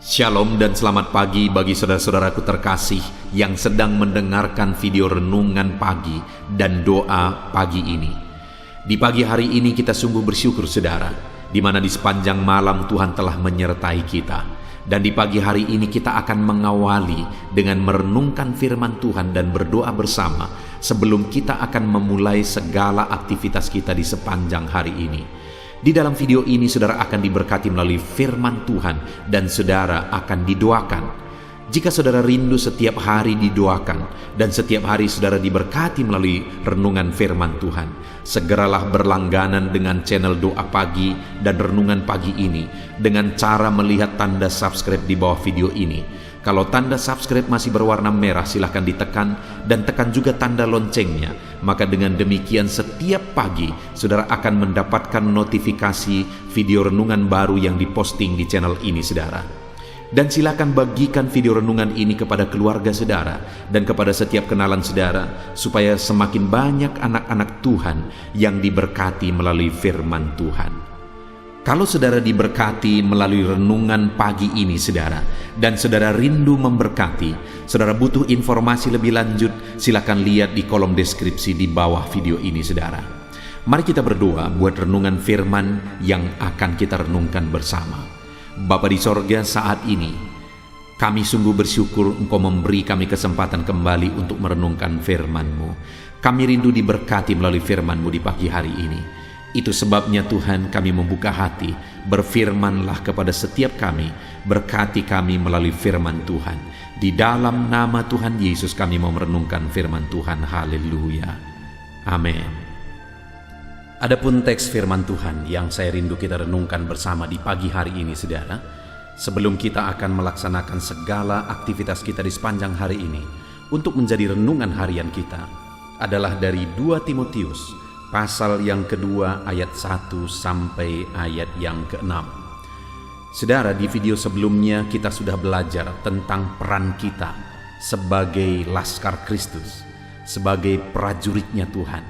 Shalom dan selamat pagi bagi saudara-saudaraku terkasih yang sedang mendengarkan video renungan pagi dan doa pagi ini. Di pagi hari ini kita sungguh bersyukur saudara, di mana di sepanjang malam Tuhan telah menyertai kita. Dan di pagi hari ini kita akan mengawali dengan merenungkan firman Tuhan dan berdoa bersama sebelum kita akan memulai segala aktivitas kita di sepanjang hari ini. Di dalam video ini saudara akan diberkati melalui firman Tuhan dan saudara akan didoakan. Jika saudara rindu setiap hari didoakan dan setiap hari saudara diberkati melalui renungan firman Tuhan, segeralah berlangganan dengan channel doa pagi dan renungan pagi ini dengan cara melihat tanda subscribe di bawah video ini. Kalau tanda subscribe masih berwarna merah, silahkan ditekan dan tekan juga tanda loncengnya. Maka dengan demikian setiap pagi saudara akan mendapatkan notifikasi video renungan baru yang diposting di channel ini saudara. Dan silakan bagikan video renungan ini kepada keluarga saudara dan kepada setiap kenalan saudara supaya semakin banyak anak-anak Tuhan yang diberkati melalui firman Tuhan. Kalau saudara diberkati melalui renungan pagi ini saudara, dan saudara rindu memberkati, saudara butuh informasi lebih lanjut, silakan lihat di kolom deskripsi di bawah video ini saudara. Mari kita berdoa buat renungan firman yang akan kita renungkan bersama. Bapa di sorga, saat ini kami sungguh bersyukur Engkau memberi kami kesempatan kembali untuk merenungkan firman-Mu. Kami rindu diberkati melalui firman-Mu di pagi hari ini. Itu sebabnya Tuhan kami membuka hati, berfirmanlah kepada setiap kami, berkati kami melalui firman Tuhan. Di dalam nama Tuhan Yesus kami mau merenungkan firman Tuhan. Haleluya. Amin. Adapun teks firman Tuhan yang saya rindu kita renungkan bersama di pagi hari ini saudara, sebelum kita akan melaksanakan segala aktivitas kita di sepanjang hari ini, untuk menjadi renungan harian kita, adalah dari 2 Timotius pasal yang kedua ayat 1 sampai ayat yang ke-6. Saudara, di video sebelumnya kita sudah belajar tentang peran kita sebagai laskar Kristus, sebagai prajuritnya Tuhan.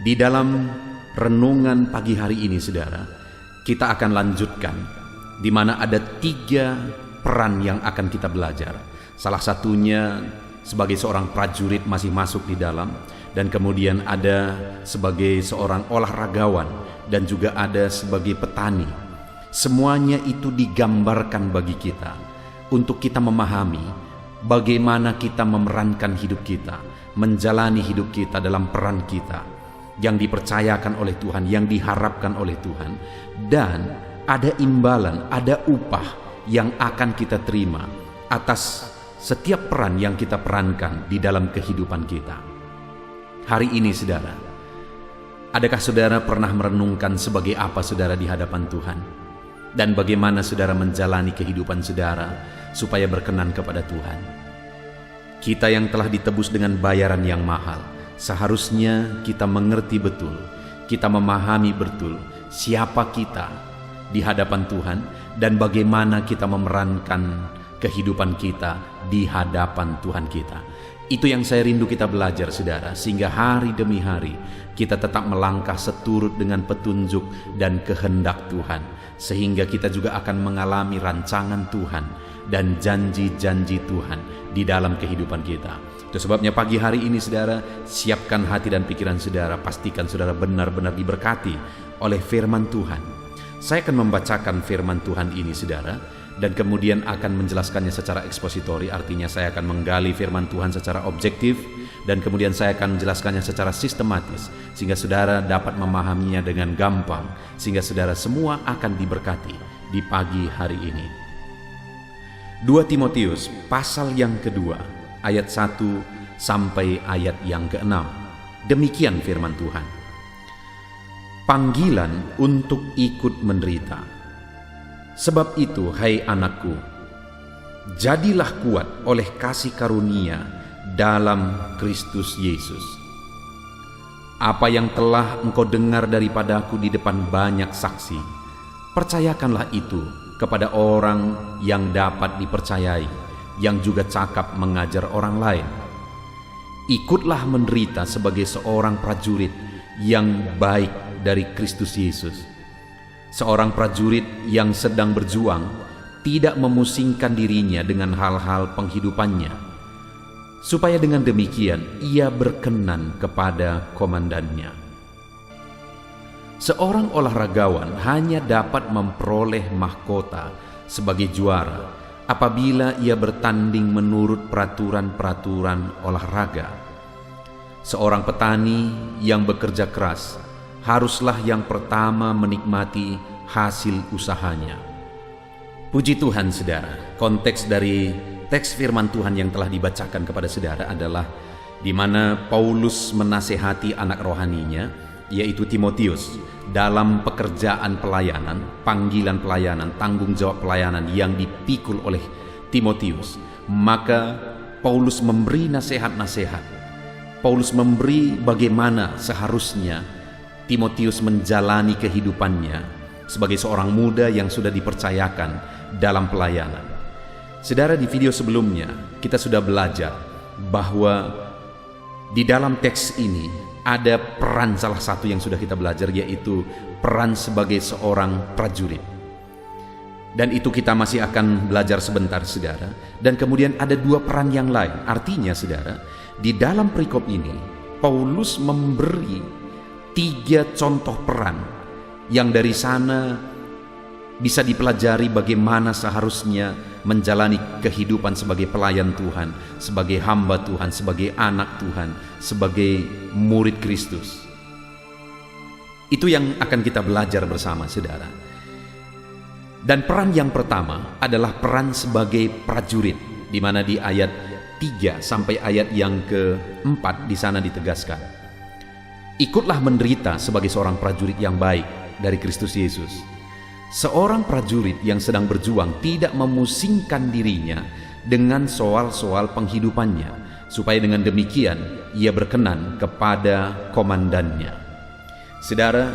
Di dalam renungan pagi hari ini saudara, kita akan lanjutkan di mana ada 3 peran yang akan kita belajar. Salah satunya sebagai seorang prajurit masih masuk di dalam, dan kemudian ada sebagai seorang olahragawan, dan juga ada sebagai petani. Semuanya itu digambarkan bagi kita untuk kita memahami bagaimana kita memerankan hidup kita, menjalani hidup kita dalam peran kita yang dipercayakan oleh Tuhan, yang diharapkan oleh Tuhan, dan ada imbalan, ada upah yang akan kita terima atas setiap peran yang kita perankan di dalam kehidupan kita. Hari ini saudara, adakah saudara pernah merenungkan sebagai apa saudara di hadapan Tuhan? Dan bagaimana saudara menjalani kehidupan saudara supaya berkenan kepada Tuhan? Kita yang telah ditebus dengan bayaran yang mahal, seharusnya kita mengerti betul, kita memahami betul siapa kita di hadapan Tuhan dan bagaimana kita memerankan kehidupan kita di hadapan Tuhan kita. Itu yang saya rindu kita belajar saudara, sehingga hari demi hari kita tetap melangkah seturut dengan petunjuk dan kehendak Tuhan, sehingga kita juga akan mengalami rancangan Tuhan dan janji-janji Tuhan di dalam kehidupan kita. Itu sebabnya pagi hari ini saudara, siapkan hati dan pikiran saudara, pastikan saudara benar-benar diberkati oleh firman Tuhan. Saya akan membacakan firman Tuhan ini saudara, dan kemudian akan menjelaskannya secara ekspositori, artinya saya akan menggali firman Tuhan secara objektif, dan kemudian saya akan menjelaskannya secara sistematis, sehingga saudara dapat memahaminya dengan gampang, sehingga saudara semua akan diberkati di pagi hari ini. 2 Timotius pasal yang kedua ayat 1 sampai ayat yang ke-6. Demikian firman Tuhan. Panggilan untuk ikut menderita. Sebab itu, hai anakku, jadilah kuat oleh kasih karunia dalam Kristus Yesus. Apa yang telah engkau dengar daripadaku di depan banyak saksi, percayakanlah itu kepada orang yang dapat dipercayai, yang juga cakap mengajar orang lain. Ikutlah menderita sebagai seorang prajurit yang baik dari Kristus Yesus. Seorang prajurit yang sedang berjuang tidak memusingkan dirinya dengan hal-hal penghidupannya, supaya dengan demikian ia berkenan kepada komandannya. Seorang olahragawan hanya dapat memperoleh mahkota sebagai juara apabila ia bertanding menurut peraturan-peraturan olahraga. Seorang petani yang bekerja keras haruslah yang pertama menikmati hasil usahanya. Puji Tuhan, saudara, konteks dari teks firman Tuhan yang telah dibacakan kepada saudara adalah di mana Paulus menasehati anak rohaninya, yaitu Timotius, dalam pekerjaan pelayanan, panggilan pelayanan, tanggung jawab pelayanan yang dipikul oleh Timotius. Maka Paulus memberi nasihat-nasihat. Paulus memberi bagaimana seharusnya Timotius menjalani kehidupannya sebagai seorang muda yang sudah dipercayakan dalam pelayanan. Saudara, di video sebelumnya kita sudah belajar bahwa di dalam teks ini ada peran salah satu yang sudah kita belajar, yaitu peran sebagai seorang prajurit. Dan itu kita masih akan belajar sebentar, saudara. Dan kemudian ada dua peran yang lain. Artinya, saudara, di dalam perikop ini Paulus memberi 3 contoh peran yang dari sana bisa dipelajari bagaimana seharusnya menjalani kehidupan sebagai pelayan Tuhan, sebagai hamba Tuhan, sebagai anak Tuhan, sebagai murid Kristus. Itu yang akan kita belajar bersama, saudara. Dan peran yang pertama adalah peran sebagai prajurit, di mana di ayat 3 sampai ayat yang ke-4 di sana ditegaskan, ikutlah menderita sebagai seorang prajurit yang baik dari Kristus Yesus. Seorang prajurit yang sedang berjuang tidak memusingkan dirinya dengan soal-soal penghidupannya, supaya dengan demikian ia berkenan kepada komandannya. Saudara,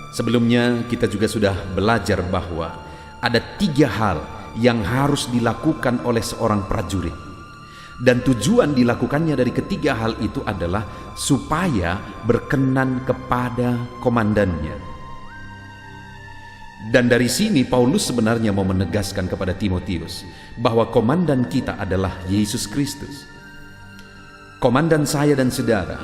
sebelumnya kita juga sudah belajar bahwa ada 3 hal yang harus dilakukan oleh seorang prajurit. Dan tujuan dilakukannya dari ketiga hal itu adalah supaya berkenan kepada komandannya. Dan dari sini Paulus sebenarnya mau menegaskan kepada Timotius bahwa komandan kita adalah Yesus Kristus. Komandan saya dan saudara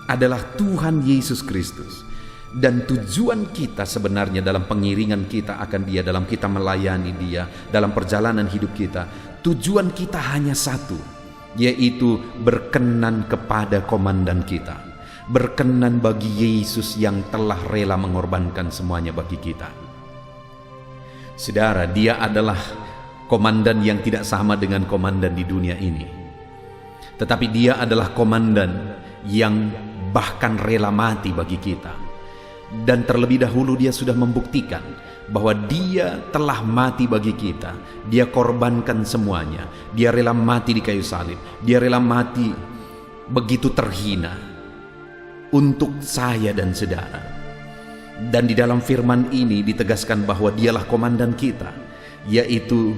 adalah Tuhan Yesus Kristus. Dan tujuan kita sebenarnya dalam pengiringan kita akan Dia, dalam kita melayani Dia, dalam perjalanan hidup kita, tujuan kita hanya satu, yaitu berkenan kepada komandan kita, berkenan bagi Yesus yang telah rela mengorbankan semuanya bagi kita. Saudara, Dia adalah komandan yang tidak sama dengan komandan di dunia ini, tetapi Dia adalah komandan yang bahkan rela mati bagi kita. Dan terlebih dahulu Dia sudah membuktikan bahwa Dia telah mati bagi kita. Dia korbankan semuanya. Dia rela mati di kayu salib. Dia rela mati begitu terhina untuk saya dan saudara. Dan di dalam firman ini ditegaskan bahwa Dialah komandan kita, yaitu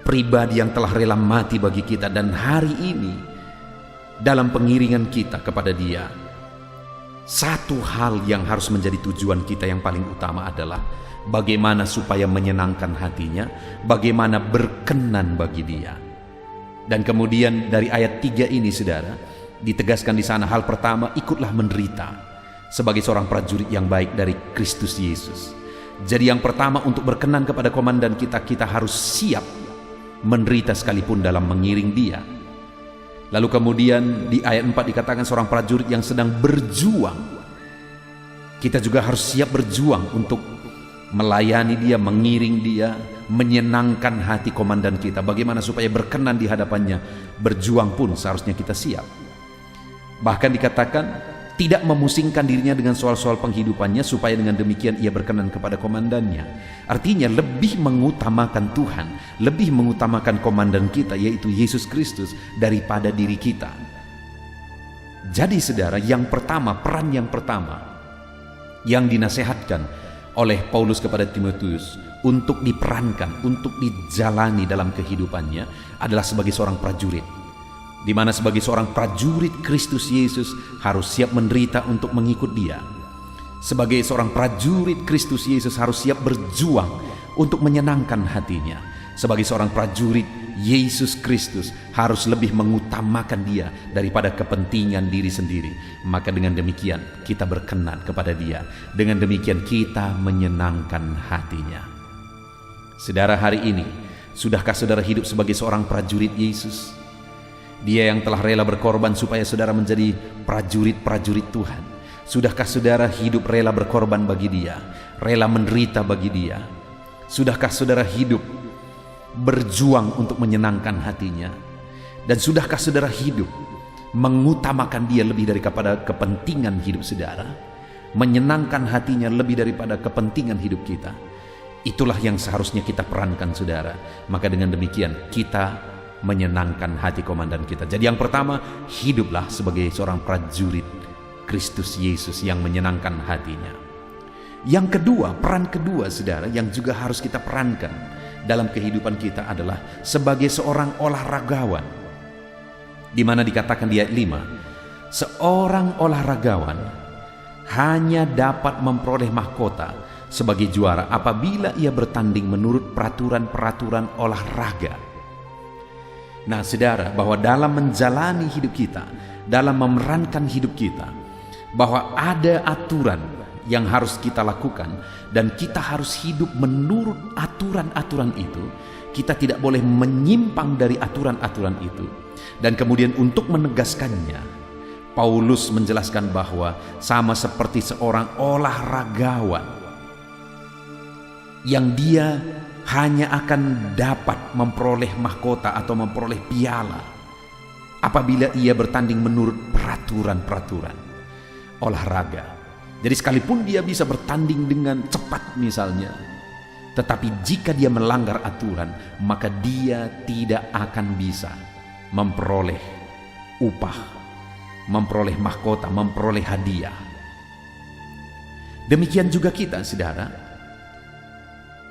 pribadi yang telah rela mati bagi kita. Dan hari ini dalam pengiringan kita kepada Dia, satu hal yang harus menjadi tujuan kita yang paling utama adalah bagaimana supaya menyenangkan hatinya, bagaimana berkenan bagi Dia. Dan kemudian dari ayat 3 ini, saudara, ditegaskan di sana hal pertama, ikutlah menderita sebagai seorang prajurit yang baik dari Kristus Yesus. Jadi yang pertama, untuk berkenan kepada komandan kita, kita harus siap menderita sekalipun dalam mengiring Dia. Lalu kemudian di ayat 4 dikatakan seorang prajurit yang sedang berjuang. Kita juga harus siap berjuang untuk melayani Dia, mengiring Dia, menyenangkan hati komandan kita. Bagaimana supaya berkenan di hadapannya, berjuang pun seharusnya kita siap. Bahkan dikatakan tidak memusingkan dirinya dengan soal-soal penghidupannya, supaya dengan demikian ia berkenan kepada komandannya. Artinya lebih mengutamakan Tuhan, lebih mengutamakan komandan kita, yaitu Yesus Kristus, daripada diri kita. Jadi saudara, yang pertama, peran yang pertama yang dinasehatkan oleh Paulus kepada Timotius untuk diperankan, untuk dijalani dalam kehidupannya adalah sebagai seorang prajurit, di mana sebagai seorang prajurit Kristus Yesus harus siap menderita untuk mengikut Dia. Sebagai seorang prajurit Kristus Yesus harus siap berjuang untuk menyenangkan hatinya. Sebagai seorang prajurit, Yesus Kristus harus lebih mengutamakan dia daripada kepentingan diri sendiri. Maka dengan demikian kita berkenan kepada dia. Dengan demikian kita menyenangkan hatinya. Saudara, hari ini, sudahkah saudara hidup sebagai seorang prajurit Yesus? Dia yang telah rela berkorban supaya saudara menjadi prajurit-prajurit Tuhan. Sudahkah saudara hidup rela berkorban bagi dia, rela menderita bagi dia? Sudahkah saudara hidup berjuang untuk menyenangkan hatinya? Dan sudahkah saudara hidup mengutamakan dia lebih daripada kepentingan hidup saudara, menyenangkan hatinya lebih daripada kepentingan hidup kita? Itulah yang seharusnya kita perankan, saudara. Maka dengan demikian kita menyenangkan hati komandan kita. Jadi yang pertama, hiduplah sebagai seorang prajurit Kristus Yesus yang menyenangkan hatinya. Yang kedua, peran kedua, saudara, yang juga harus kita perankan dalam kehidupan kita adalah sebagai seorang olahragawan. Di mana dikatakan di ayat 5, seorang olahragawan hanya dapat memperoleh mahkota sebagai juara apabila ia bertanding menurut peraturan-peraturan olahraga. Nah, saudara, bahwa dalam menjalani hidup kita, dalam memerankan hidup kita, bahwa ada aturan yang harus kita lakukan dan kita harus hidup menurut aturan-aturan itu. Kita tidak boleh menyimpang dari aturan-aturan itu. Dan kemudian untuk menegaskannya, Paulus menjelaskan bahwa sama seperti seorang olahragawan yang dia hanya akan dapat memperoleh mahkota atau memperoleh piala apabila ia bertanding menurut peraturan-peraturan olahraga. Jadi sekalipun dia bisa bertanding dengan cepat misalnya, tetapi jika dia melanggar aturan, maka dia tidak akan bisa memperoleh upah, memperoleh mahkota, memperoleh hadiah. Demikian juga kita, saudara.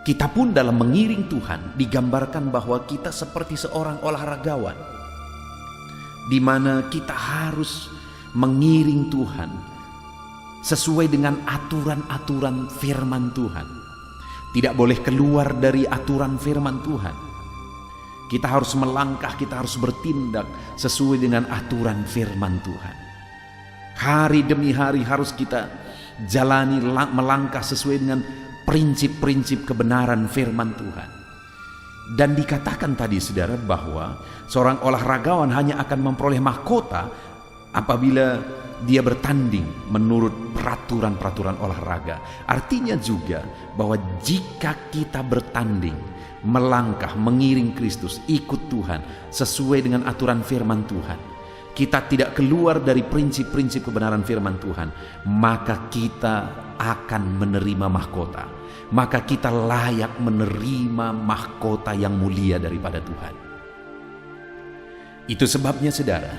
Kita pun dalam mengiring Tuhan digambarkan bahwa kita seperti seorang olahragawan, di mana kita harus mengiring Tuhan sesuai dengan aturan-aturan firman Tuhan. Tidak boleh keluar dari aturan firman Tuhan. Kita harus melangkah, kita harus bertindak sesuai dengan aturan firman Tuhan. Hari demi hari harus kita jalani, melangkah sesuai dengan prinsip-prinsip kebenaran firman Tuhan. Dan dikatakan tadi, saudara, bahwa seorang olahragawan hanya akan memperoleh mahkota apabila dia bertanding menurut peraturan-peraturan olahraga. Artinya juga bahwa jika kita bertanding, melangkah, mengiring Kristus, ikut Tuhan sesuai dengan aturan firman Tuhan, kita tidak keluar dari prinsip-prinsip kebenaran firman Tuhan, maka kita akan menerima mahkota. Maka kita layak menerima mahkota yang mulia daripada Tuhan. Itu sebabnya, saudara,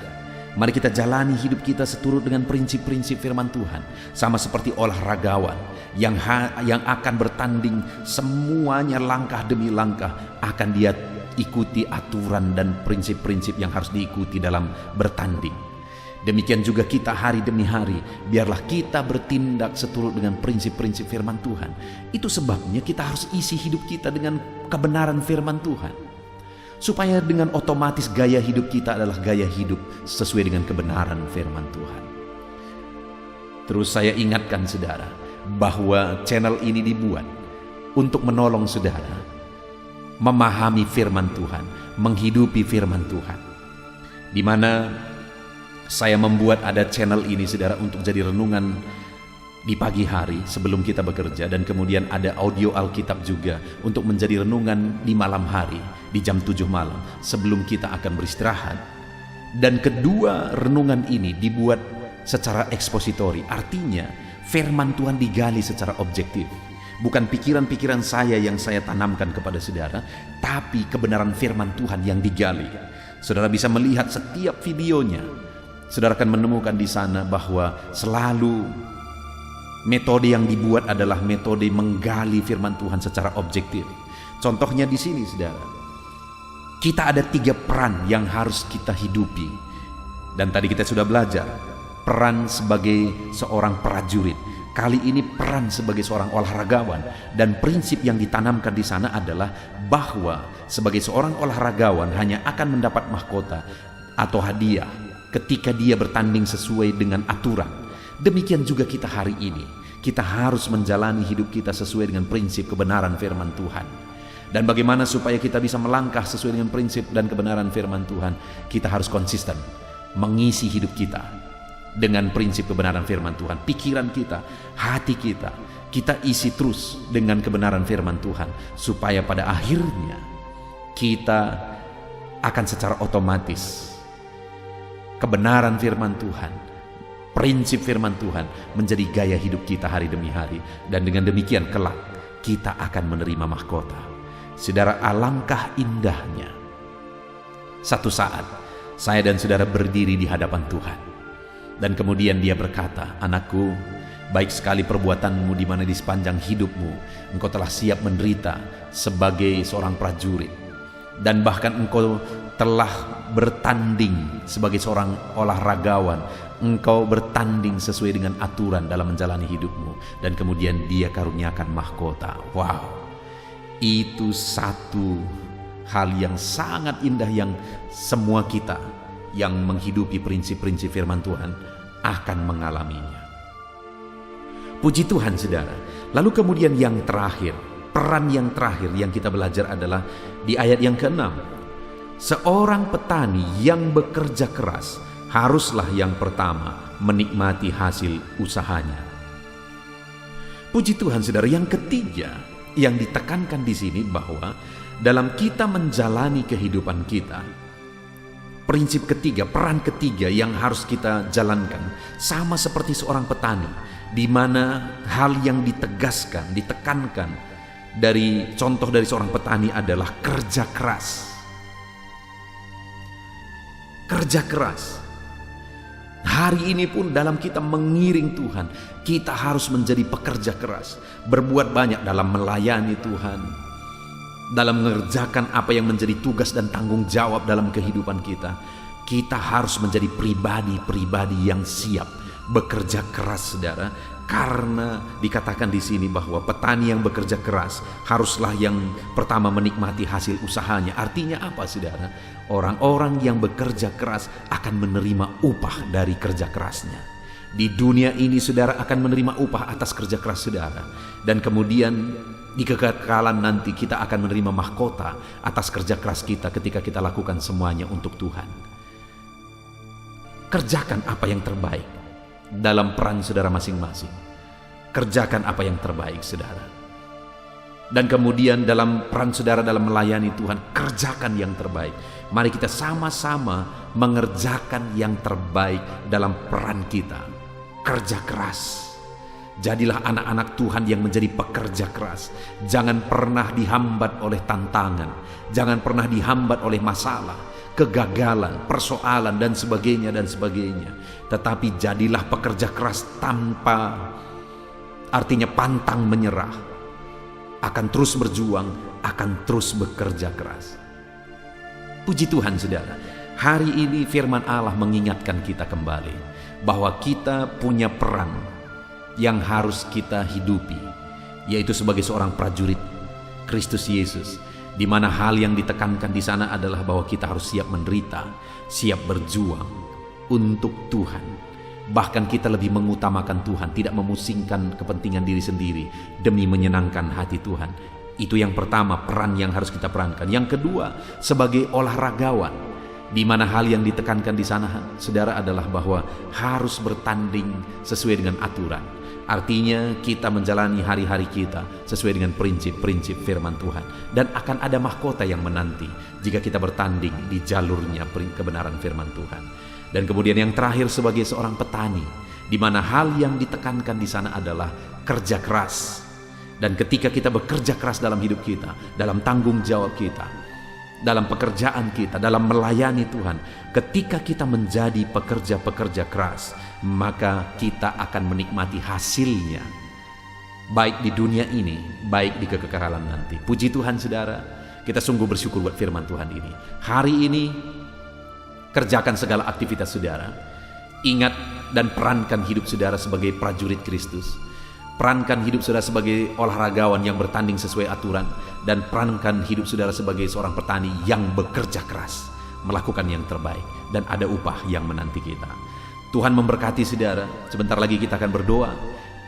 mari kita jalani hidup kita seturut dengan prinsip-prinsip firman Tuhan. Sama seperti olahragawan yang akan bertanding, semuanya langkah demi langkah akan dia ikuti aturan dan prinsip-prinsip yang harus diikuti dalam bertanding. Demikian juga kita hari demi hari, biarlah kita bertindak seturut dengan prinsip-prinsip firman Tuhan. Itu sebabnya kita harus isi hidup kita dengan kebenaran firman Tuhan, supaya dengan otomatis gaya hidup kita adalah gaya hidup sesuai dengan kebenaran firman Tuhan. Terus saya ingatkan, saudara, bahwa channel ini dibuat untuk menolong saudara memahami firman Tuhan, menghidupi firman Tuhan. Di mana saya membuat ada channel ini, saudara, untuk jadi renungan di pagi hari sebelum kita bekerja, dan kemudian ada audio Alkitab juga untuk menjadi renungan di malam hari di jam 7 malam sebelum kita akan beristirahat. Dan kedua renungan ini dibuat secara ekspositori, artinya firman Tuhan digali secara objektif. Bukan pikiran-pikiran saya yang saya tanamkan kepada saudara, tapi kebenaran firman Tuhan yang digali. Saudara bisa melihat setiap videonya. Saudara akan menemukan di sana bahwa selalu metode yang dibuat adalah metode menggali firman Tuhan secara objektif. Contohnya di sini, saudara, kita ada 3 peran yang harus kita hidupi. Dan tadi kita sudah belajar peran sebagai seorang prajurit. Kali ini peran sebagai seorang olahragawan, dan prinsip yang ditanamkan di sana adalah bahwa sebagai seorang olahragawan hanya akan mendapat mahkota atau hadiah ketika dia bertanding sesuai dengan aturan. Demikian juga kita hari ini. Kita harus menjalani hidup kita sesuai dengan prinsip kebenaran firman Tuhan. Dan bagaimana supaya kita bisa melangkah sesuai dengan prinsip dan kebenaran firman Tuhan? Kita harus konsisten mengisi hidup kita dengan prinsip kebenaran firman Tuhan. Pikiran kita, hati kita, kita isi terus dengan kebenaran firman Tuhan, supaya pada akhirnya kita akan secara otomatis kebenaran firman Tuhan, prinsip firman Tuhan menjadi gaya hidup kita hari demi hari. Dan dengan demikian kelak kita akan menerima mahkota. Saudara, alangkah indahnya satu saat saya dan saudara berdiri di hadapan Tuhan, dan kemudian dia berkata, "Anakku, baik sekali perbuatanmu di mana di sepanjang hidupmu engkau telah siap menderita sebagai seorang prajurit, dan bahkan engkau telah bertanding sebagai seorang olahragawan, engkau bertanding sesuai dengan aturan dalam menjalani hidupmu." Dan kemudian dia karuniakan mahkota. Wow, itu satu hal yang sangat indah yang semua kita yang menghidupi prinsip-prinsip firman Tuhan akan mengalaminya. Puji Tuhan, saudara. Lalu kemudian yang terakhir, peran yang terakhir yang kita belajar adalah di ayat yang ke-6. Seorang petani yang bekerja keras haruslah yang pertama menikmati hasil usahanya. Puji Tuhan, saudara. Yang ketiga yang ditekankan di sini bahwa dalam kita menjalani kehidupan kita, prinsip ketiga, peran ketiga yang harus kita jalankan sama seperti seorang petani, di mana hal yang ditegaskan, ditekankan dari contoh dari seorang petani adalah kerja keras. Kerja keras. Hari ini pun dalam kita mengiring Tuhan, kita harus menjadi pekerja keras, berbuat banyak dalam melayani Tuhan, dalam mengerjakan apa yang menjadi tugas dan tanggung jawab dalam kehidupan kita. Kita harus menjadi pribadi-pribadi yang siap bekerja keras, saudara. Karena dikatakan di sini bahwa petani yang bekerja keras haruslah yang pertama menikmati hasil usahanya. Artinya apa, saudara? Orang-orang yang bekerja keras akan menerima upah dari kerja kerasnya. Di dunia ini saudara akan menerima upah atas kerja keras saudara. Dan kemudian di kekekalan nanti kita akan menerima mahkota atas kerja keras kita ketika kita lakukan semuanya untuk Tuhan. Kerjakan apa yang terbaik dalam peran saudara masing-masing. Kerjakan apa yang terbaik saudara. Dan kemudian dalam peran saudara dalam melayani Tuhan, kerjakan yang terbaik. Mari kita sama-sama mengerjakan yang terbaik dalam peran kita. Kerja keras. Jadilah anak-anak Tuhan yang menjadi pekerja keras. Jangan pernah dihambat oleh tantangan. Jangan pernah dihambat oleh masalah, kegagalan, persoalan dan sebagainya dan sebagainya. Tetapi jadilah pekerja keras tanpa artinya pantang menyerah. Akan terus berjuang, akan terus bekerja keras. Puji Tuhan saudara, hari ini firman Allah mengingatkan kita kembali bahwa kita punya peran yang harus kita hidupi, yaitu sebagai seorang prajurit Kristus Yesus, di mana hal yang ditekankan di sana adalah bahwa kita harus siap menderita, siap berjuang untuk Tuhan. Bahkan kita lebih mengutamakan Tuhan, tidak memusingkan kepentingan diri sendiri demi menyenangkan hati Tuhan. Itu yang pertama, peran yang harus kita perankan. Yang kedua, sebagai olahragawan, di mana hal yang ditekankan di sana, saudara, adalah bahwa harus bertanding sesuai dengan aturan. Artinya kita menjalani hari-hari kita sesuai dengan prinsip-prinsip firman Tuhan. Dan akan ada mahkota yang menanti jika kita bertanding di jalurnya kebenaran firman Tuhan. Dan kemudian yang terakhir sebagai seorang petani, di mana hal yang ditekankan di sana adalah kerja keras. Dan ketika kita bekerja keras dalam hidup kita, dalam tanggung jawab kita, dalam pekerjaan kita, dalam melayani Tuhan, ketika kita menjadi pekerja-pekerja keras, maka kita akan menikmati hasilnya, baik di dunia ini, baik di kekekalan nanti. Puji Tuhan saudara, kita sungguh bersyukur buat firman Tuhan ini. Hari ini kerjakan segala aktivitas saudara. Ingat dan perankan hidup saudara sebagai prajurit Kristus. perankan hidup saudara sebagai olahragawan yang bertanding sesuai aturan, dan perankan hidup saudara sebagai seorang petani yang bekerja keras, melakukan yang terbaik, dan ada upah yang menanti kita. Tuhan memberkati saudara. Sebentar lagi kita akan berdoa.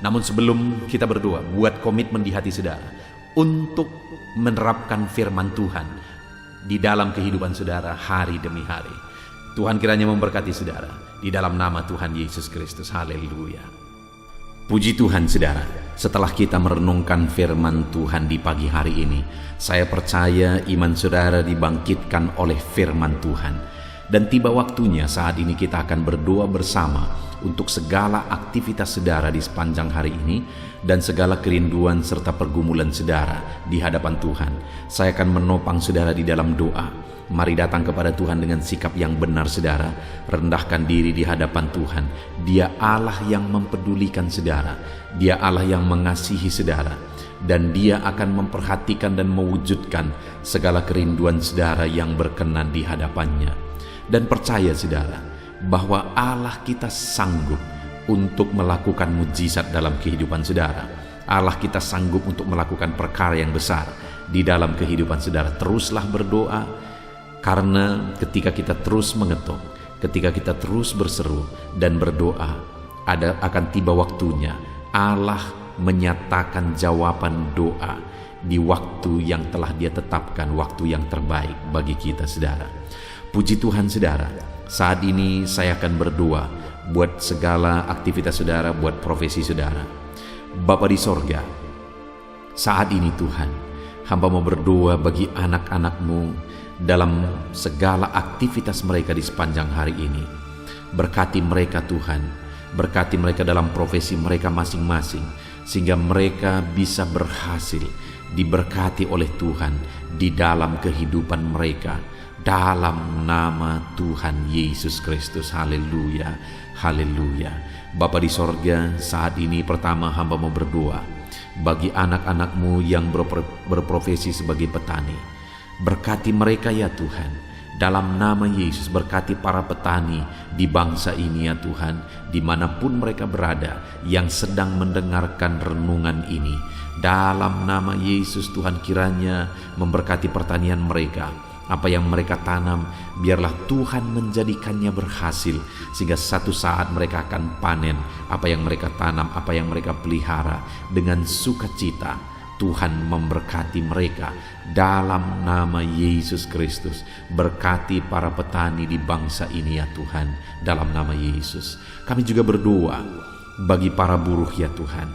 Namun sebelum kita berdoa, buat komitmen di hati saudara untuk menerapkan firman Tuhan di dalam kehidupan saudara hari demi hari. Tuhan kiranya memberkati saudara di dalam nama Tuhan Yesus Kristus. Haleluya. Puji Tuhan saudara, setelah kita merenungkan firman Tuhan di pagi hari ini, saya percaya iman saudara dibangkitkan oleh firman Tuhan. Dan tiba waktunya saat ini kita akan berdoa bersama untuk segala aktivitas saudara di sepanjang hari ini dan segala kerinduan serta pergumulan saudara di hadapan Tuhan. Saya akan menopang saudara di dalam doa. Mari datang kepada Tuhan dengan sikap yang benar saudara. Rendahkan diri di hadapan Tuhan. Dia Allah yang mempedulikan saudara. Dia Allah yang mengasihi saudara. Dan Dia akan memperhatikan dan mewujudkan segala kerinduan saudara yang berkenan di hadapannya. Dan percaya saudara bahwa Allah kita sanggup untuk melakukan mujizat dalam kehidupan saudara. Allah kita sanggup untuk melakukan perkara yang besar di dalam kehidupan saudara. Teruslah berdoa, karena ketika kita terus mengetuk, ketika kita terus berseru dan berdoa, akan tiba waktunya Allah menyatakan jawaban doa di waktu yang telah Dia tetapkan, waktu yang terbaik bagi kita saudara. Puji Tuhan saudara, saat ini saya akan berdoa buat segala aktivitas saudara, buat profesi saudara. Bapa di sorga, saat ini Tuhan, hamba mau berdoa bagi anak-anak-Mu dalam segala aktivitas mereka di sepanjang hari ini. Berkati mereka Tuhan, berkati mereka dalam profesi mereka masing-masing, sehingga mereka bisa berhasil, diberkati oleh Tuhan di dalam kehidupan mereka. Dalam nama Tuhan Yesus Kristus. Haleluya, haleluya. Bapa di sorga, saat ini pertama hamba mau berdoa bagi anak-anak-Mu yang berprofesi sebagai petani. Berkati mereka ya Tuhan. Dalam nama Yesus, berkati para petani di bangsa ini ya Tuhan, dimanapun mereka berada yang sedang mendengarkan renungan ini. Dalam nama Yesus Tuhan, kiranya memberkati pertanian mereka. Apa yang mereka tanam, biarlah Tuhan menjadikannya berhasil, sehingga satu saat mereka akan panen apa yang mereka tanam, apa yang mereka pelihara dengan sukacita. Tuhan memberkati mereka dalam nama Yesus Kristus. Berkati para petani di bangsa ini ya Tuhan, dalam nama Yesus. Kami juga berdoa bagi para buruh ya Tuhan,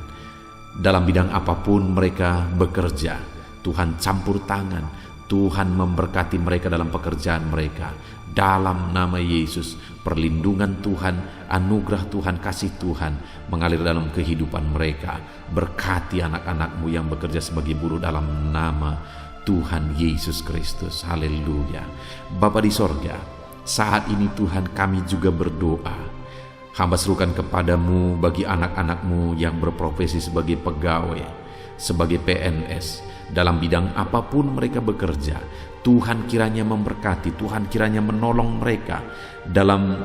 dalam bidang apapun mereka bekerja. Tuhan campur tangan, Tuhan memberkati mereka dalam pekerjaan mereka. Dalam nama Yesus, perlindungan Tuhan, anugerah Tuhan, kasih Tuhan mengalir dalam kehidupan mereka. Berkati anak-anak-Mu yang bekerja sebagai buruh dalam nama Tuhan Yesus Kristus. Haleluya. Bapa di sorga, saat ini Tuhan kami juga berdoa. Hamba serukan kepadamu bagi anak-anak-Mu yang berprofesi sebagai pegawai, sebagai PNS, dalam bidang apapun mereka bekerja. Tuhan kiranya memberkati, Tuhan kiranya menolong mereka dalam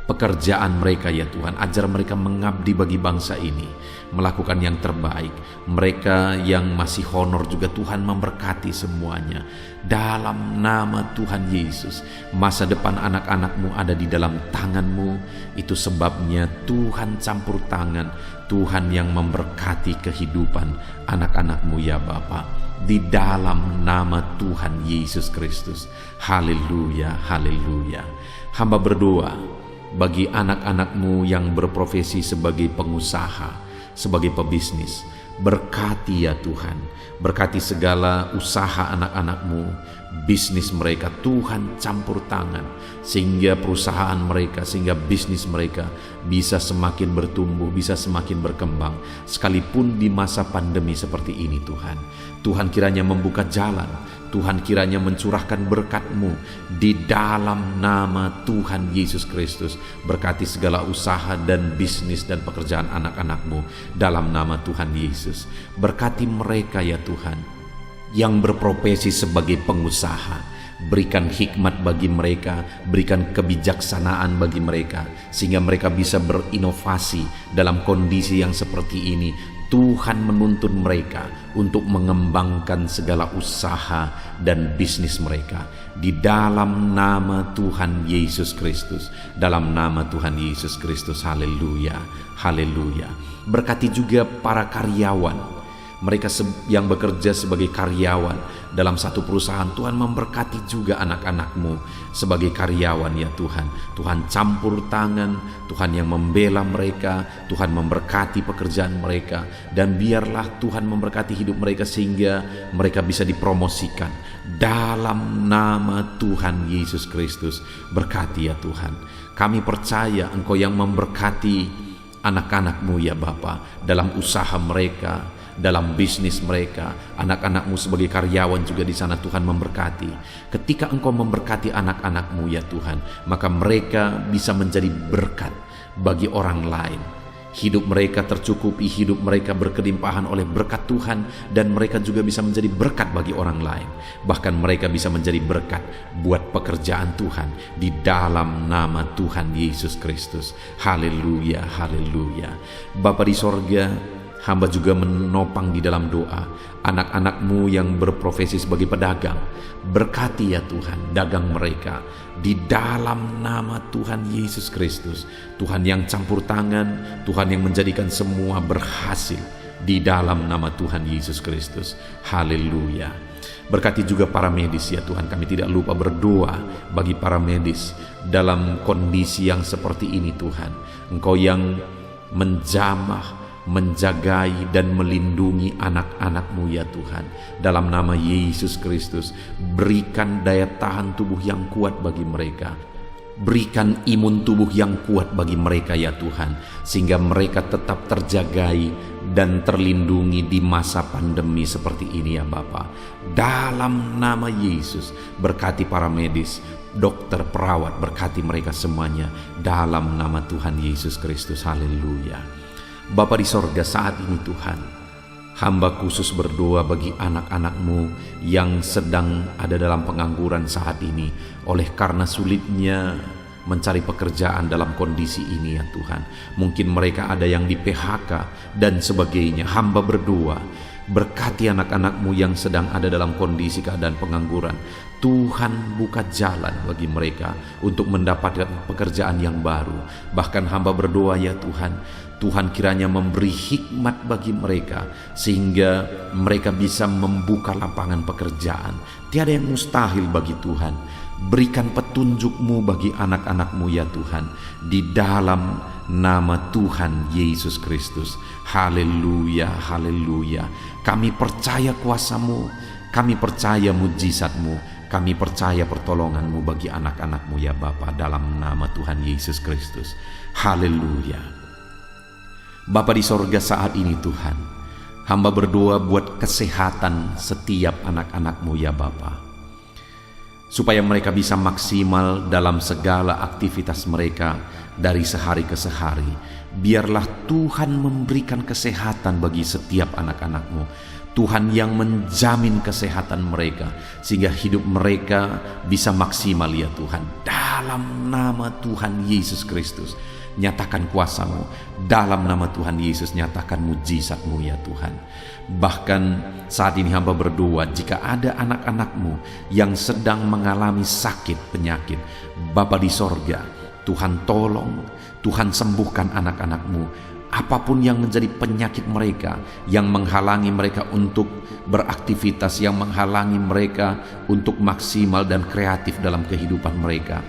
pekerjaan mereka ya Tuhan. Ajar mereka mengabdi bagi bangsa ini, melakukan yang terbaik. Mereka yang masih honor juga Tuhan memberkati semuanya. Dalam nama Tuhan Yesus, masa depan anak-anak-Mu ada di dalam tangan-Mu. Itu sebabnya Tuhan campur tangan, Tuhan yang memberkati kehidupan anak-anak-Mu ya Bapa. Di dalam nama Tuhan Yesus Kristus. Haleluya, haleluya. Hamba berdoa bagi anak-anak-Mu yang berprofesi sebagai pengusaha, sebagai pebisnis. Berkati ya Tuhan, berkati segala usaha anak-anak-Mu, bisnis mereka. Tuhan campur tangan sehingga perusahaan mereka, sehingga bisnis mereka bisa semakin bertumbuh, bisa semakin berkembang, sekalipun di masa pandemi seperti ini Tuhan. Tuhan kiranya membuka jalan, Tuhan kiranya mencurahkan berkat-Mu di dalam nama Tuhan Yesus Kristus. Berkati segala usaha dan bisnis dan pekerjaan anak-anak-Mu dalam nama Tuhan Yesus. Berkati mereka ya Tuhan yang berprofesi sebagai pengusaha. Berikan hikmat bagi mereka, berikan kebijaksanaan bagi mereka, sehingga mereka bisa berinovasi dalam kondisi yang seperti ini. Tuhan menuntun mereka untuk mengembangkan segala usaha dan bisnis mereka di dalam nama Tuhan Yesus Kristus. Dalam nama Tuhan Yesus Kristus. Haleluya, haleluya. Berkati juga para karyawan, mereka yang bekerja sebagai karyawan dalam satu perusahaan. Tuhan memberkati juga anak-anak-Mu sebagai karyawan ya Tuhan. Tuhan campur tangan, Tuhan yang membela mereka, Tuhan memberkati pekerjaan mereka, dan biarlah Tuhan memberkati hidup mereka sehingga mereka bisa dipromosikan dalam nama Tuhan Yesus Kristus. Berkati ya Tuhan. Kami percaya Engkau yang memberkati anak-anak-Mu ya Bapa, dalam usaha mereka, dalam bisnis mereka. Anak-anak-Mu sebagai karyawan juga di sana Tuhan memberkati. Ketika Engkau memberkati anak-anak-Mu ya Tuhan, maka mereka bisa menjadi berkat bagi orang lain. Hidup mereka tercukupi, hidup mereka berkelimpahan oleh berkat Tuhan, dan mereka juga bisa menjadi berkat bagi orang lain. Bahkan mereka bisa menjadi berkat buat pekerjaan Tuhan di dalam nama Tuhan Yesus Kristus. Haleluya, haleluya. Bapa di sorga, hamba juga menopang di dalam doa anak-anak-Mu yang berprofesi sebagai pedagang. Berkati ya Tuhan dagang mereka di dalam nama Tuhan Yesus Kristus. Tuhan yang campur tangan, Tuhan yang menjadikan semua berhasil di dalam nama Tuhan Yesus Kristus. Haleluya. Berkati juga para medis ya Tuhan. Kami tidak lupa berdoa bagi para medis dalam kondisi yang seperti ini Tuhan. Engkau yang menjamah, menjagai dan melindungi anak-anak-Mu ya Tuhan. Dalam nama Yesus Kristus, berikan daya tahan tubuh yang kuat bagi mereka. Berikan imun tubuh yang kuat bagi mereka ya Tuhan, sehingga mereka tetap terjagai dan terlindungi di masa pandemi seperti ini ya Bapa. Dalam nama Yesus, berkati para medis, dokter, perawat, berkati mereka semuanya dalam nama Tuhan Yesus Kristus. Haleluya. Bapa di sorga, saat ini Tuhan, hamba khusus berdoa bagi anak-anak-Mu yang sedang ada dalam pengangguran saat ini oleh karena sulitnya mencari pekerjaan dalam kondisi ini ya Tuhan. Mungkin mereka ada yang di PHK dan sebagainya. Hamba berdoa, berkati anak-anak-Mu yang sedang ada dalam kondisi keadaan pengangguran. Tuhan buka jalan bagi mereka untuk mendapatkan pekerjaan yang baru. Bahkan hamba berdoa ya Tuhan, Tuhan kiranya memberi hikmat bagi mereka sehingga mereka bisa membuka lapangan pekerjaan. Tiada yang mustahil bagi Tuhan. Berikan petunjuk-Mu bagi anak-anak-Mu ya Tuhan, di dalam nama Tuhan Yesus Kristus. Haleluya, haleluya. Kami percaya kuasa-Mu, kami percaya mujizat-Mu, kami percaya pertolongan-Mu bagi anak-anak-Mu ya Bapa, dalam nama Tuhan Yesus Kristus. Haleluya. Bapa di sorga, saat ini Tuhan, hamba berdoa buat kesehatan setiap anak-anak-Mu ya Bapa, supaya mereka bisa maksimal dalam segala aktivitas mereka dari sehari ke sehari. Biarlah Tuhan memberikan kesehatan bagi setiap anak-anak-Mu. Tuhan yang menjamin kesehatan mereka sehingga hidup mereka bisa maksimal ya Tuhan. Dalam nama Tuhan Yesus Kristus, nyatakan kuasa-Mu. Dalam nama Tuhan Yesus, nyatakan mujizat-Mu ya Tuhan. Bahkan saat ini hamba berdoa, jika ada anak-anak-Mu yang sedang mengalami sakit penyakit, Bapa di sorga, Tuhan tolong, Tuhan sembuhkan anak-anak-Mu. Apapun yang menjadi penyakit mereka, yang menghalangi mereka untuk beraktivitas, yang menghalangi mereka untuk maksimal dan kreatif dalam kehidupan mereka,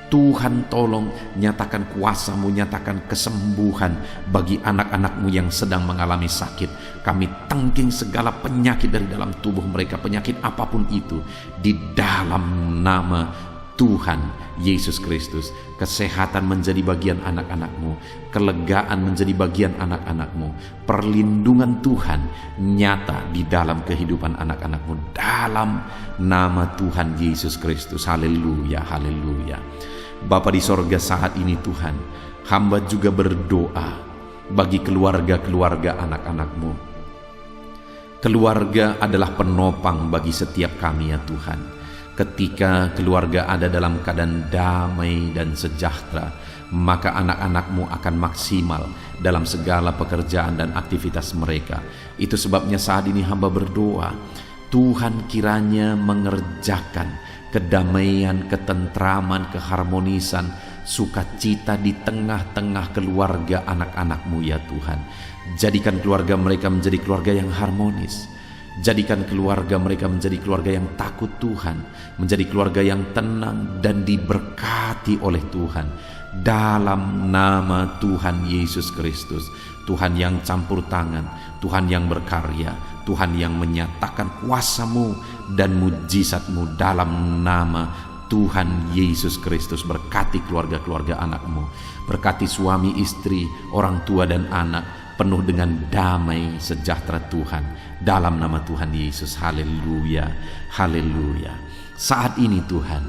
Tuhan tolong, nyatakan kuasa-Mu, nyatakan kesembuhan bagi anak-anak-Mu yang sedang mengalami sakit. Kami tangking segala penyakit dari dalam tubuh mereka, penyakit apapun itu, di dalam nama Tuhan Yesus Kristus. Kesehatan menjadi bagian anak-anak-Mu, kelegaan menjadi bagian anak-anak-Mu, perlindungan Tuhan nyata di dalam kehidupan anak-anak-Mu, dalam nama Tuhan Yesus Kristus. Haleluya, haleluya. Bapa di sorga, saat ini Tuhan, hamba juga berdoa bagi keluarga-keluarga anak-anak-Mu. Keluarga adalah penopang bagi setiap kami ya Tuhan. Ketika keluarga ada dalam keadaan damai dan sejahtera, maka anak-anakmu akan maksimal dalam segala pekerjaan dan aktivitas mereka. Itu sebabnya saat ini hamba berdoa, Tuhan kiranya mengerjakan kedamaian, ketentraman, keharmonisan, sukacita di tengah-tengah keluarga anak-anakmu ya Tuhan. Jadikan keluarga mereka menjadi keluarga yang harmonis. Jadikan keluarga mereka menjadi keluarga yang takut Tuhan, menjadi keluarga yang tenang dan diberkati oleh Tuhan. Dalam nama Tuhan Yesus Kristus, Tuhan yang campur tangan, Tuhan yang berkarya, Tuhan yang menyatakan kuasa-Mu dan mujizat-Mu, dalam nama Tuhan Yesus Kristus. Berkati keluarga-keluarga anak-Mu, berkati suami, istri, orang tua dan anak, penuh dengan damai sejahtera Tuhan, dalam nama Tuhan Yesus. Haleluya, haleluya. Saat ini Tuhan,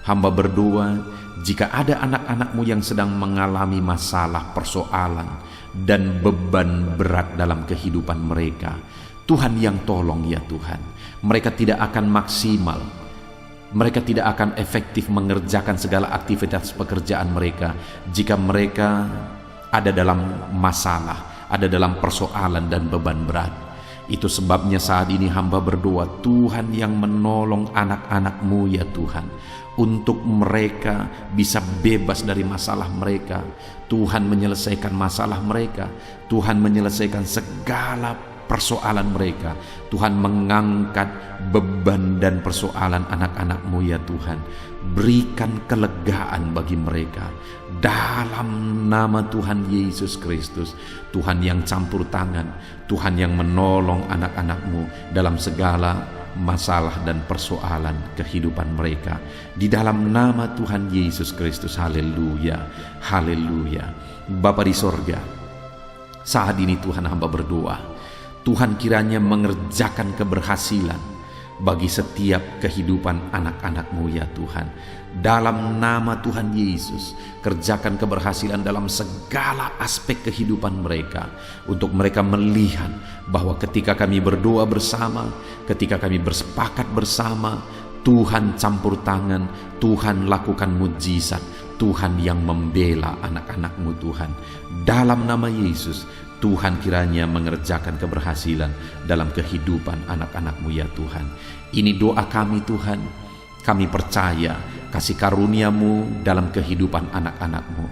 hamba berdoa, jika ada anak-anak-Mu yang sedang mengalami masalah, persoalan, dan beban berat dalam kehidupan mereka, Tuhan yang tolong ya Tuhan. Mereka tidak akan maksimal, mereka tidak akan efektif mengerjakan segala aktivitas pekerjaan mereka jika mereka ada dalam masalah, ada dalam persoalan dan beban berat. Itu sebabnya saat ini hamba berdoa, Tuhan yang menolong anak-anak-Mu ya Tuhan, untuk mereka bisa bebas dari masalah mereka. Tuhan menyelesaikan masalah mereka, Tuhan menyelesaikan segala persoalan mereka. Tuhan mengangkat beban dan persoalan anak-anak-Mu ya Tuhan. Berikan kelegaan bagi mereka dalam nama Tuhan Yesus Kristus. Tuhan yang campur tangan, Tuhan yang menolong anak-anak-Mu dalam segala masalah dan persoalan kehidupan mereka, di dalam nama Tuhan Yesus Kristus. Haleluya, haleluya. Bapa di sorga, saat ini Tuhan hamba berdoa, Tuhan kiranya mengerjakan keberhasilan bagi setiap kehidupan anak-anak-Mu ya Tuhan. Dalam nama Tuhan Yesus, kerjakan keberhasilan dalam segala aspek kehidupan mereka, untuk mereka melihat bahwa ketika kami berdoa bersama, ketika kami bersepakat bersama, Tuhan campur tangan, Tuhan lakukan mujizat, Tuhan yang membela anak-anak-Mu Tuhan. Dalam nama Yesus, Tuhan kiranya mengerjakan keberhasilan dalam kehidupan anak-anak-Mu ya Tuhan. Ini doa kami Tuhan. Kami percaya kasih karunia-Mu dalam kehidupan anak-anak-Mu.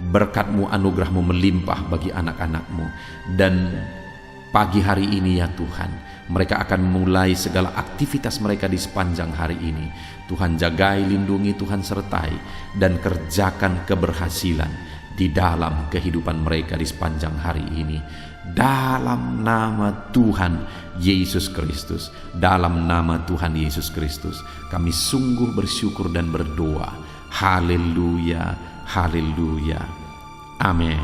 Berkat-Mu, anugerah-Mu melimpah bagi anak-anak-Mu. Dan pagi hari ini ya Tuhan, mereka akan mulai segala aktivitas mereka di sepanjang hari ini. Tuhan jagai, lindungi, Tuhan sertai, dan kerjakan keberhasilan di dalam kehidupan mereka di sepanjang hari ini. Dalam nama Tuhan Yesus Kristus, dalam nama Tuhan Yesus Kristus, kami sungguh bersyukur dan berdoa. Haleluya, haleluya, amin.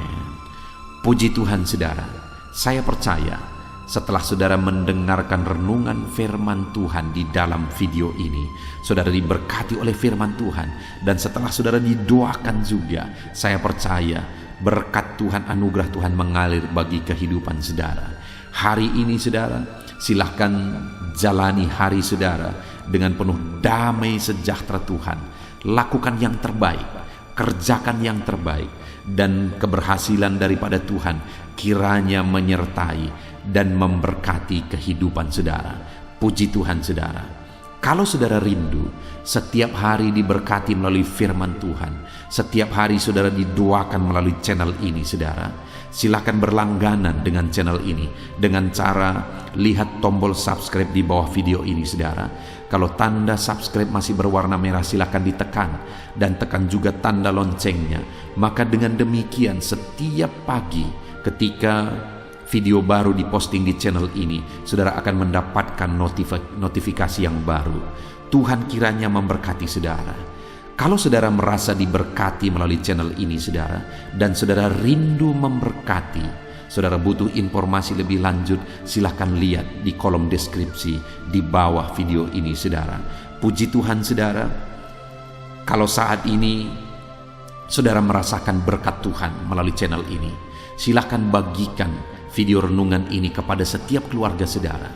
Puji Tuhan saudara, saya percaya setelah saudara mendengarkan renungan firman Tuhan di dalam video ini, saudara diberkati oleh firman Tuhan. Dan setelah saudara didoakan juga, saya percaya berkat Tuhan, anugerah Tuhan mengalir bagi kehidupan saudara. Hari ini saudara, silahkan jalani hari saudara dengan penuh damai sejahtera Tuhan. Lakukan yang terbaik, kerjakan yang terbaik, dan keberhasilan daripada Tuhan kiranya menyertai dan memberkati kehidupan saudara. Puji Tuhan saudara. Kalau saudara rindu setiap hari diberkati melalui firman Tuhan, setiap hari saudara didoakan melalui channel ini saudara, silakan berlangganan dengan channel ini dengan cara lihat tombol subscribe di bawah video ini saudara. Kalau tanda subscribe masih berwarna merah, silakan ditekan, dan tekan juga tanda loncengnya. Maka dengan demikian setiap pagi ketika video baru diposting di channel ini, saudara akan mendapatkan notifikasi yang baru. Tuhan kiranya memberkati saudara. Kalau saudara merasa diberkati melalui channel ini saudara, dan saudara rindu memberkati, saudara butuh informasi lebih lanjut, silahkan lihat di kolom deskripsi di bawah video ini saudara. Puji Tuhan saudara. Kalau saat ini saudara merasakan berkat Tuhan melalui channel ini, silahkan bagikan video renungan ini kepada setiap keluarga saudara.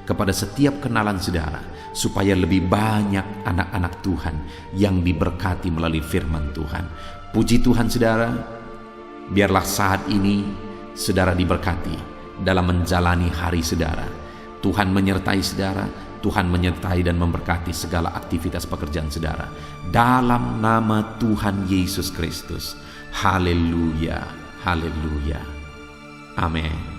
kepada setiap kenalan saudara, supaya lebih banyak anak-anak Tuhan yang diberkati melalui firman Tuhan. Puji Tuhan saudara, biarlah saat ini saudara diberkati dalam menjalani hari saudara. Tuhan menyertai saudara, Tuhan menyertai dan memberkati segala aktivitas pekerjaan saudara. Dalam nama Tuhan Yesus Kristus. Haleluya, haleluya. Amin.